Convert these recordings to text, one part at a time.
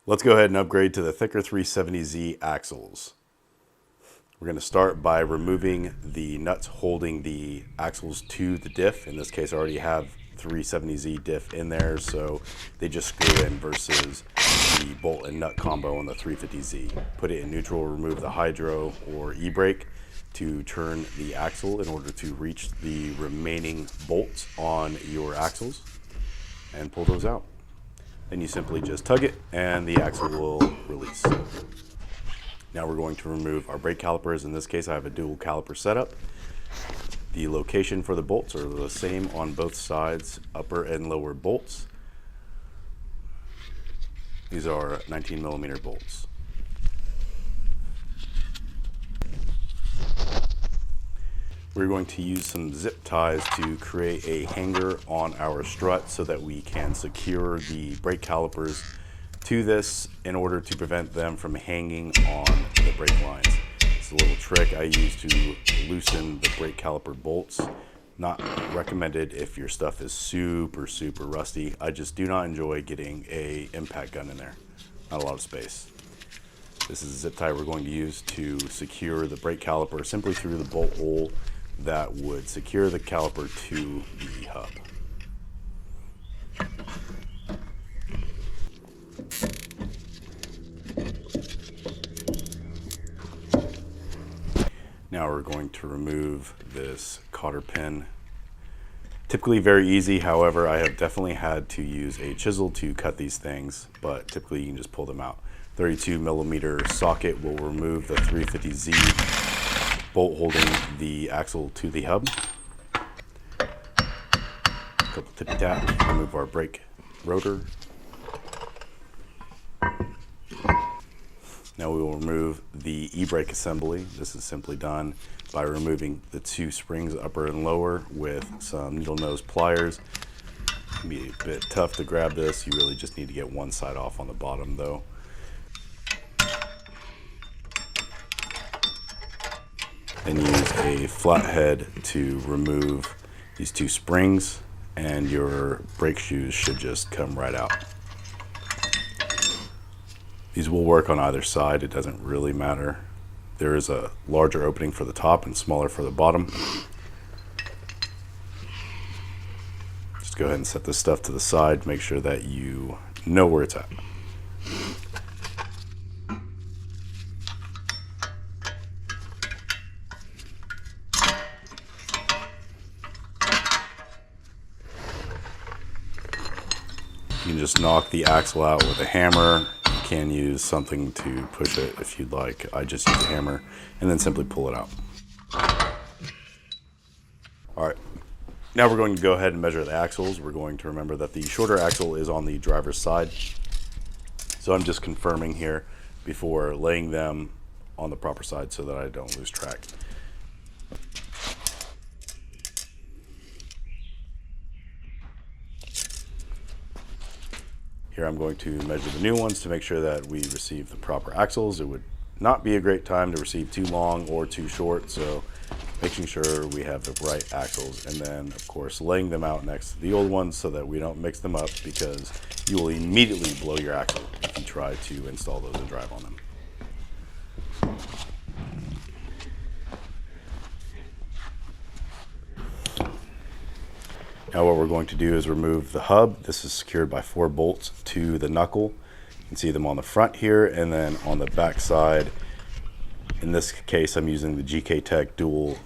Let's go ahead and upgrade to the thicker 370Z axles. We're going to start by removing the nuts holding the axles to the diff. In this case, I already have 370Z diff in there, so they just screw in versus the bolt and nut combo on the 350Z. Put it in neutral, remove the hydro or e-brake to turn the axle in order to reach the remaining bolts on your axles and pull those out. Then you simply just tug it and the axle will release. Now we're going to remove our brake calipers. In this case, I have a dual caliper setup. The location for the bolts are the same on both sides, upper and lower bolts. These are 19mm bolts. We're going to use some zip ties to create a hanger on our strut so that we can secure the brake calipers to this in order to prevent them from hanging on the brake lines. It's a little trick I use to loosen the brake caliper bolts. Not recommended if your stuff is super rusty. I just do not enjoy getting a impact gun in there. Not a lot of space. This is a zip tie we're going to use to secure the brake caliper simply through the bolt hole that would secure the caliper to the hub. Now we're going to remove this cotter pin. Typically very easy, however, I have definitely had to use a chisel to cut these things, but typically you can just pull them out. 32mm socket will remove the 350Z bolt holding the axle to the hub. A couple tippy taps, remove our brake rotor. Now we will remove the e-brake assembly. This is simply done by removing the two springs, upper and lower, with some needle nose pliers. It can be a bit tough to grab this. You really just need to get one side off on the bottom though. Then use a flathead to remove these two springs, and your brake shoes should just come right out. These will work on either side, it doesn't really matter. There is a larger opening for the top and smaller for the bottom. Just go ahead and set this stuff to the side, make sure that you know where it's at. You can just knock the axle out with a hammer. You can use something to push it if you'd like. I just use a hammer and then simply pull it out. All right, now we're going to go ahead and measure the axles. We're going to remember that the shorter axle is on the driver's side. So I'm just confirming here before laying them on the proper side so that I don't lose track. Here I'm going to measure the new ones to make sure that we receive the proper axles. It would not be a great time to receive too long or too short, so making sure we have the right axles, and then of course laying them out next to the old ones so that we don't mix them up, because you will immediately blow your axle if you try to install those and drive on them. Now what we're going to do is remove the hub. This is secured by 4 bolts to the knuckle. You can see them on the front here, and then on the back side. In this case, I'm using the GK Tech dual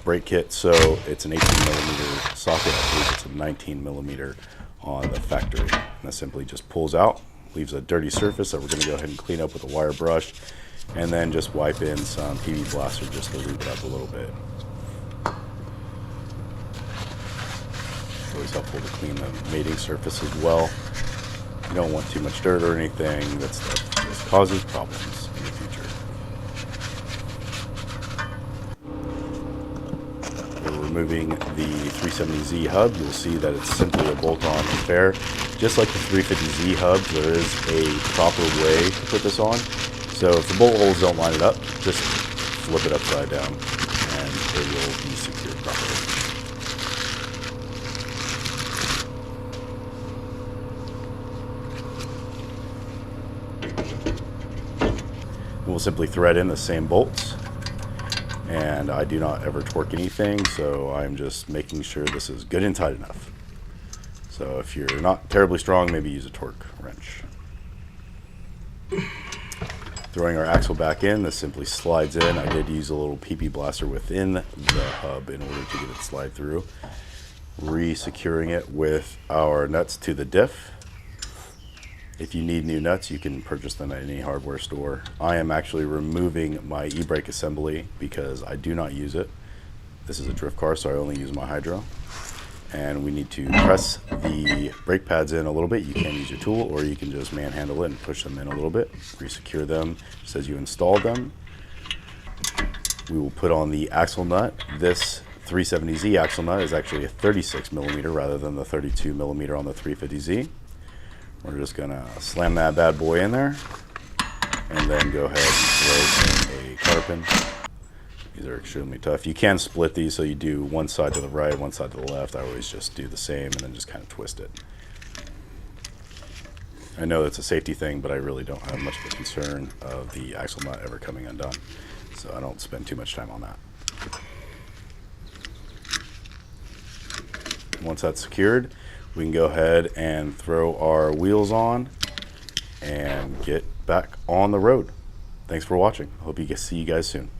brake kit, so it's an 18mm socket. I believe it's a 19mm on the factory. And that simply just pulls out, leaves a dirty surface that we're going to go ahead and clean up with a wire brush, and then just wipe in some PV Blaster just to lube it up a little bit. Always helpful to clean the mating surface as well. You don't want too much dirt or anything that just causes problems in the future. We're removing the 370Z hub. You'll see that it's simply a bolt-on affair. Just like the 350Z hubs, there is a proper way to put this on. So if the bolt holes don't line it up, just flip it upside down and it will be secured properly. We'll simply thread in the same bolts, and I do not ever torque anything, so I'm just making sure this is good and tight enough. So if you're not terribly strong, maybe use a torque wrench. Throwing our axle back in, this simply slides in. I did use a little PP blaster within the hub in order to get it to slide through. Re-securing it with our nuts to the diff. If you need new nuts, you can purchase them at any hardware store. I am actually removing my e-brake assembly because I do not use it. This is a drift car, so I only use my hydro. And we need to press the brake pads in a little bit. You can use your tool, or you can just manhandle it and push them in a little bit. Re-secure them just as you installed them. We will put on the axle nut. This 370Z axle nut is actually a 36 millimeter rather than the 32 millimeter on the 350Z. We're just gonna slam that bad boy in there and then go ahead and throw in a cotter pin. These are extremely tough. You can split these, so you do one side to the right, one side to the left. I always just do the same and then just kind of twist it. I know it's a safety thing, but I really don't have much of a concern of the axle nut ever coming undone, so I don't spend too much time on that. Once that's secured, we can go ahead and throw our wheels on and get back on the road. Thanks for watching. Hope you see you guys soon.